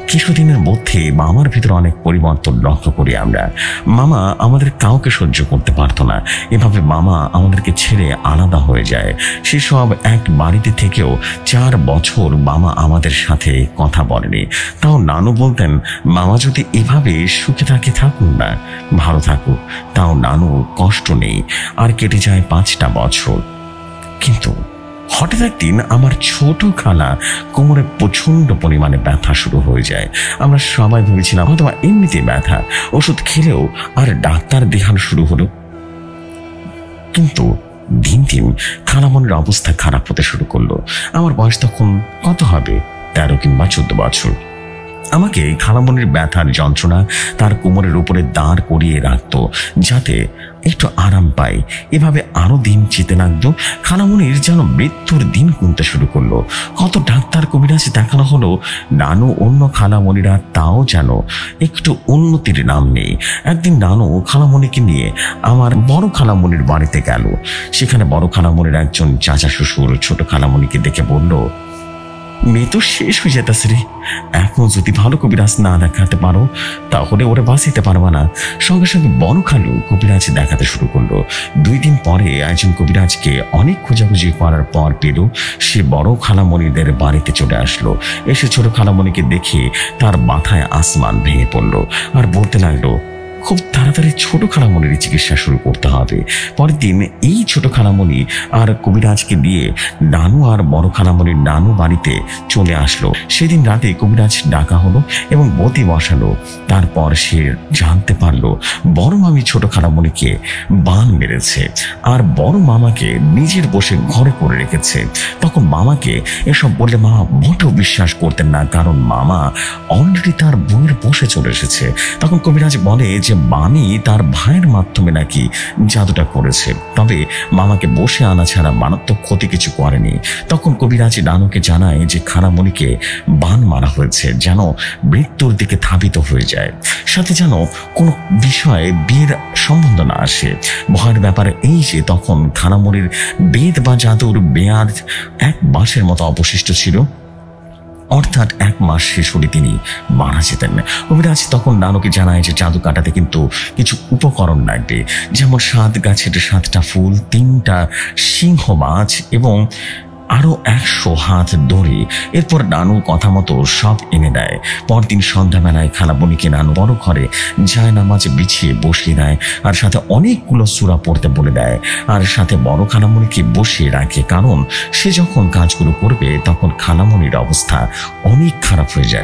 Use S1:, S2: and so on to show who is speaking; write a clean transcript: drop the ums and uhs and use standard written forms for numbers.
S1: কিছুদিনের মধ্যে মামার ভিতরে অনেক পরিবর্তন লক্ষ্য করি আমরা। মামা আমাদের কাউকে সহ্য করতে পারতো না। এভাবে মামা আমাদেরকে ছেড়ে আলাদা হয়ে যায়। সেসব এক বাড়িতে থেকেও 4 বছর মামা আমাদের সাথে কথা বলেনি। তাও নানু বলতেন, মামা যদি এভাবে সুখে থাকে থাকুন না, ভালো থাকুক, তাও নানু কষ্ট নেই। আর কেটে যায় 5টা বছর। কিন্তু হঠাৎ একদিন আমার ছোট খালা কোমরে প্রচন্ড পরিমাণে ব্যথা শুরু হয়ে যায়। আমরা সবাই ভেবেছিলাম হয়তো এমনিতে ব্যথা, ওষুধ খেলেও, আর ডাক্তার দেখানো শুরু হলো। কিন্তু দিন দিন খালামনির অবস্থা খারাপ হতে শুরু করলো। আমার বয়স তখন কত হবে, 13 কিংবা 14 বছর। আমাকে খালামনির ব্যথার যন্ত্রণা তার কোমরের উপরে দাঁড় করিয়ে রাখতো যাতে একটু আরাম পাই। এভাবে আরো দিন যেতে লাগতো। খালামনির যেন মৃত্যুর দিন গুনতে শুরু করলো। কত ডাক্তার কবিরাজ দেখানো হলো, নানু অন্য খালামনিরা তাও যেন একটু উন্নতির নাম নেই। একদিন নানু খালামনিকে নিয়ে আমার বড় খালামনির বাড়িতে গেল। সেখানে বড় খালামনির একজন চাচা শ্বশুর ছোট খালামনিকে দেখে বলল, মেয়ে তো শেষ হয়ে যেতেছে রে, এখন যদি ভালো কবিরাজ না দেখাতে পারো তাহলে ওরা বাঁচিতে পারবা না। সঙ্গে সঙ্গে বড় খালু কবিরাজ দেখাতে শুরু করলো। 2 দিন পরে একজন কবিরাজকে অনেক খোঁজাখুঁজি করার পর পেল। সে বড় খালামনিদের বাড়িতে চলে আসলো। এসে ছোট খালামনিকে দেখে তার মাথায় আসমান ভেঙে পড়লো আর বলতে লাগলো, খুব তাড়াতাড়ি ছোট খালামনির চিকিৎসা শুরু করতে হবে। পরের দিন এই ছোট খালামনি আর কবিরাজকে দিয়ে নানু আর বড় খালামনির নানু বাড়িতে চলে আসলো। সেদিন রাতে কবিরাজ ডাকা হলো এবং বতি বসালো। তারপর সে জানতে পারলো বড় মামি ছোট খালামনিকে বান মেরেছে আর বড় মামাকে নিজের বসে ঘরে করে রেখেছে। তখন মামাকে এসব বললে মামা মোটেও বিশ্বাস করতেন না, কারণ মামা অলরেডি তার বউয়ের বসে চলে এসেছে। তখন কবিরাজ বলে যে মামি তার ভাইয়ের মাধ্যমে নাকি জাদুটা করেছে, তবে মামাকে বসে আনা ছাড়া মারাত্মক ক্ষতি কিছু করেনি। তখন কবিরাজ নানুকে জানায় যে খালামনিকে বান মারা হয়েছে, যেন মৃত্যুর দিকে ধাবিত হয়ে যায়, সাথে যেন কোনো বিষয়ে বিয়ের সম্বন্ধ না আসে। ভয়ের ব্যাপারে এই যে তখন খালামনির বেদ বা জাদুর মেয়াদ 1 মাসের মতো অবশিষ্ট ছিল, অর্থাৎ 1 মাস শেষ হলে তিনি মারা যেতেন। কবিরাজ তখন নানুকে জানায় যে জাদু কাটাতে কিন্তু কিছু উপকরণ লাগবে, যেমন 7 গাছের 7টা ফুল, 3টা সিংহ মাছ এবং আরো 100 হাত দড়ি। এরপর নানু কথা মতো সব এনে দেয়। পরদিন সন্ধ্যাবেলায় খালামনিকে নানু বড় ঘরে জায়নামাজ বিছিয়ে বসিয়ে দেয় আর সাথে অনেকগুলো সূরা পড়তে বলে দেয়, আর সাথে বড় খালামনিকে বসিয়ে রাখে, কারণ সে যখন কাজগুলো করবে তখন খালামনির অবস্থা অনেক খারাপ হয়ে যাবে।